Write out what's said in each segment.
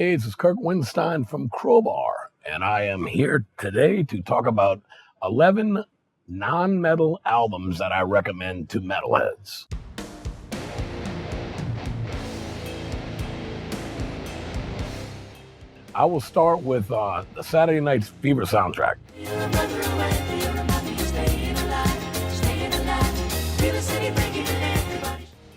Hey, this is Kirk Windstein from Crowbar, and I am here today to talk about 11 non-metal albums that I recommend to metalheads. I will start with the Saturday Night Fever soundtrack.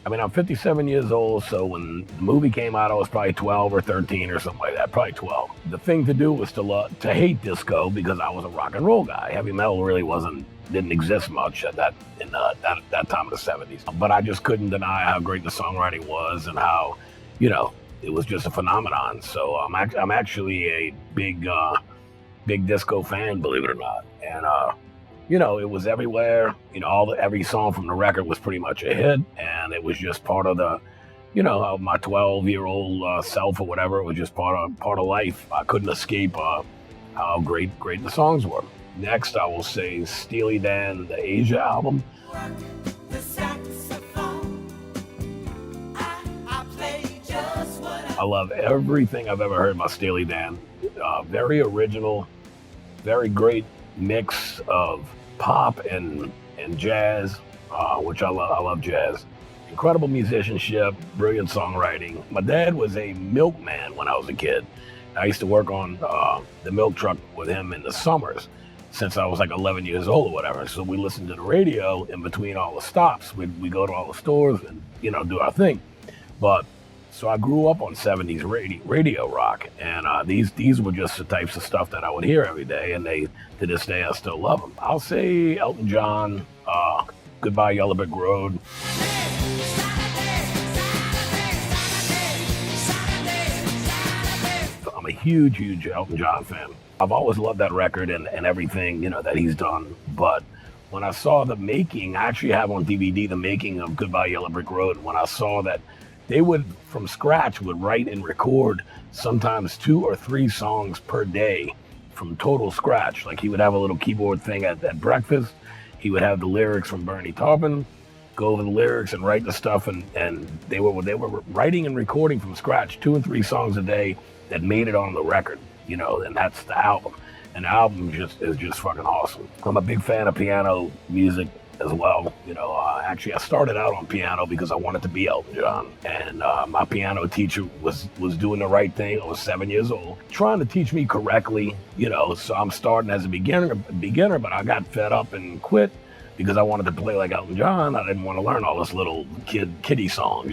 I mean, I'm 57 years old, so when the movie came out, I was probably 12 or 13 or something like that, probably 12. The thing to do was to hate disco because I was a rock and roll guy. Heavy metal really didn't exist much at that time of the 70s. But I just couldn't deny how great the songwriting was and how, it was just a phenomenon. So I'm actually a big disco fan, believe it or not. And it was everywhere. Every song from the record was pretty much a hit, and it was just part of the, my 12-year-old self or whatever. It was just part of life. I couldn't escape how great the songs were. Next, I will say Steely Dan, the Asia album. I love everything I've ever heard by Steely Dan. Very original, very great mix of pop and jazz, which I love. I love jazz. Incredible musicianship, brilliant songwriting. My dad was a milkman when I was a kid. I used to work on the milk truck with him in the summers since I was like 11 years old or whatever. So we listened to the radio in between all the stops. We go to all the stores and do our thing. So I grew up on 70s radio rock, and these were just the types of stuff that I would hear every day, and to this day I still love them. I'll say Elton John, Goodbye Yellow Brick Road. I'm a huge Elton John fan. I've always loved that record and everything that he's done, but when I saw the making, I actually have on DVD the making of Goodbye Yellow Brick Road. When I saw that they would, from scratch, write and record sometimes 2 or 3 songs per day from total scratch. Like he would have a little keyboard thing at breakfast. He would have the lyrics from Bernie Taupin, go over the lyrics and write the stuff. And they were writing and recording from scratch 2 and 3 songs a day that made it on the record, and that's the album. And the album is just fucking awesome. I'm a big fan of piano music as well. Actually, I started out on piano because I wanted to be Elton John, and my piano teacher was doing the right thing. I was 7 years old, trying to teach me correctly. So I'm starting as a beginner, but I got fed up and quit because I wanted to play like Elton John. I didn't want to learn all this little kiddie songs.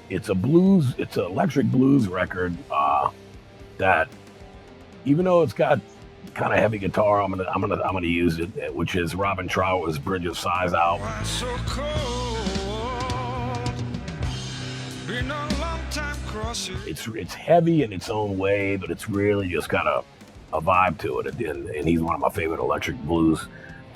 It's an electric blues record that, even though it's got kind of heavy guitar, I'm gonna use it, which is Robin Trower's Bridge of Sighs album. So cold, been a long time crossing. It's heavy in its own way, but it's really just got a vibe to it, and he's one of my favorite electric blues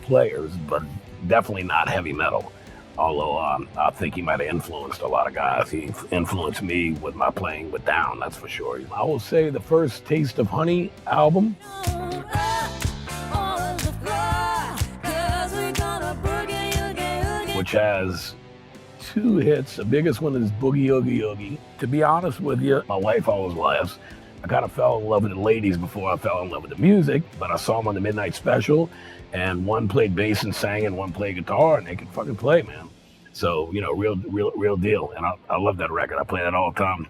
players, but definitely not heavy metal. Although I think he might have influenced a lot of guys. He influenced me with my playing with Down, that's for sure. I will say the first Taste of Honey album. Which has 2 hits. The biggest one is Boogie Oogie Oogie. To be honest with you, my wife always laughs. I kind of fell in love with the ladies before I fell in love with the music, but I saw them on the Midnight Special, and one played bass and sang, and one played guitar, and they could fucking play, man. So, real deal. And I love that record. I play that all the time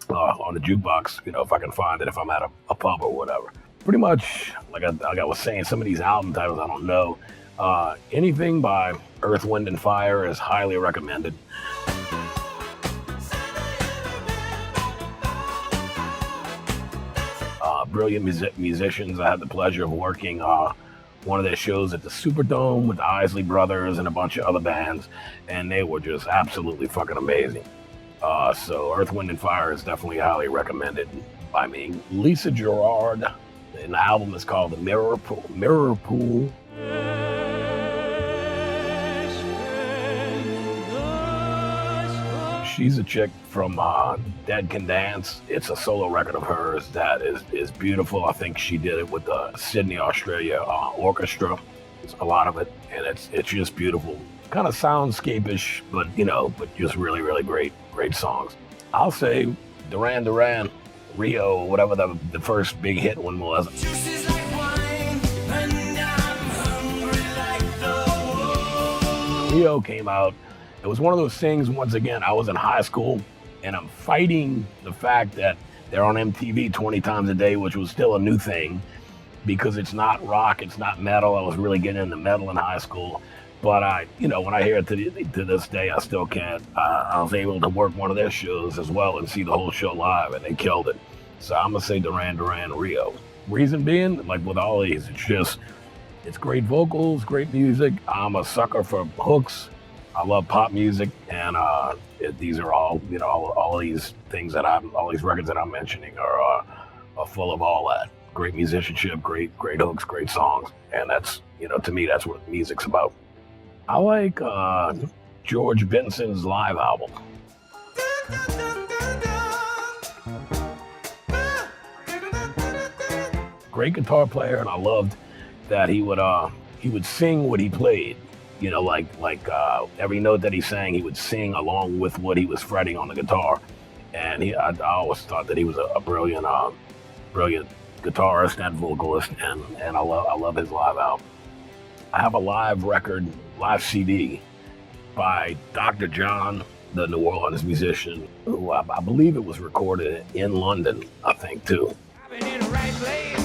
on the jukebox, if I can find it, if I'm at a pub or whatever. Pretty much, like I was saying, some of these album titles I don't know. Anything by Earth, Wind and Fire is highly recommended. Brilliant musicians. I had the pleasure of working one of their shows at the Superdome with the Isley Brothers and a bunch of other bands, and they were just absolutely fucking amazing. So Earth, Wind and Fire is definitely highly recommended by me. Lisa Gerrard, and the album is called The Mirror Pool. She's a chick from Dead Can Dance. It's a solo record of hers that is beautiful. I think she did it with the Sydney, Australia orchestra. It's a lot of it, and it's just beautiful. Kind of soundscape-ish, but just really, really great songs. I'll say Duran Duran, Rio, whatever the first big hit one was. Juices like wine, and I'm hungry like the wolf. Rio came out. It was one of those things, once again, I was in high school and I'm fighting the fact that they're on MTV 20 times a day, which was still a new thing because it's not rock, it's not metal. I was really getting into metal in high school. But when I hear it to this day, I still can't. I was able to work one of their shows as well and see the whole show live, and they killed it. So I'm gonna say Duran Duran, Rio. Reason being, like with all these, it's great vocals, great music. I'm a sucker for hooks. I love pop music, and these are all, all these things all these records that I'm mentioning are full of all that. Great musicianship, great hooks, great songs, and that's, to me, that's what music's about. I like George Benson's live album. Great guitar player, and I loved that he would sing what he played. Like every note that he sang, he would sing along with what he was fretting on the guitar. And I always thought that he was a brilliant guitarist and vocalist, and I love his live album. I have a live CD by Dr. John, the New Orleans musician, who I believe it was recorded in London, I think, too. I've been in the right place,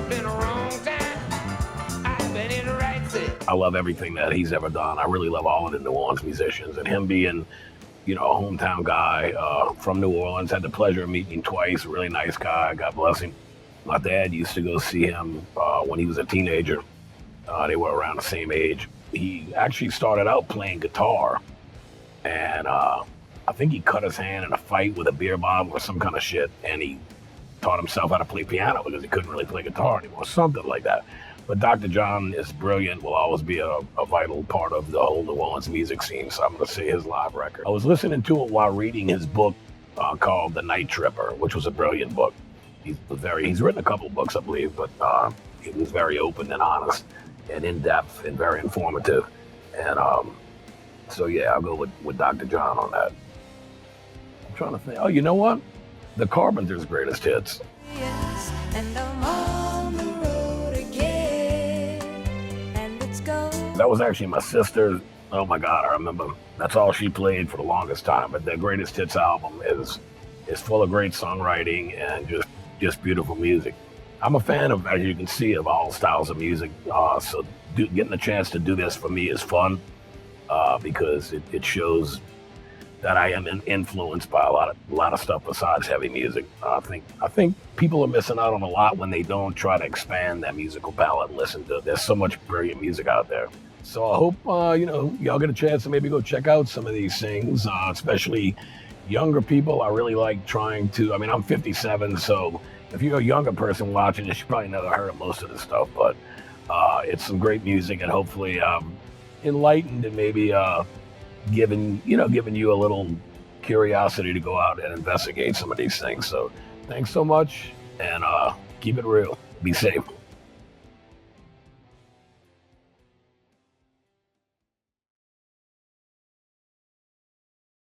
been a wrong time. I've been in the right city. I love everything that he's ever done. I really love all of the New Orleans musicians, and him being, a hometown guy from New Orleans. Had the pleasure of meeting him twice. Really nice guy. God bless him. My dad used to go see him when he was a teenager. They were around the same age. He actually started out playing guitar, and I think he cut his hand in a fight with a beer bottle or some kind of shit, and he taught himself how to play piano because he couldn't really play guitar anymore, something like that. But Dr. John is brilliant, will always be a vital part of the whole New Orleans music scene, so I'm going to say his live record. I was listening to it while reading his book called The Night Tripper, which was a brilliant book. He's written a couple of books, I believe, but he was very open and honest and in-depth and very informative. And so, yeah, I'll go with Dr. John on that. I'm trying to think. Oh, you know what? The Carpenters' greatest hits. Yes, and I'm on the road again, and it's gone. That was actually my sister. Oh my God, I remember. That's all she played for the longest time. But their greatest hits album is full of great songwriting and just beautiful music. I'm a fan of, as you can see, of all styles of music. So getting a chance to do this for me is fun because it shows that I am influenced by a lot of stuff besides heavy music. I think people are missing out on a lot when they don't try to expand their musical palette and listen to. There's so much brilliant music out there. So I hope y'all get a chance to maybe go check out some of these things, especially younger people. I really like trying to. I mean, I'm 57, so if you're a younger person watching this, you probably never heard of most of this stuff, but it's some great music, and hopefully enlightened and maybe giving you a little curiosity to go out and investigate some of these things. So thanks so much, and keep it real. Be safe.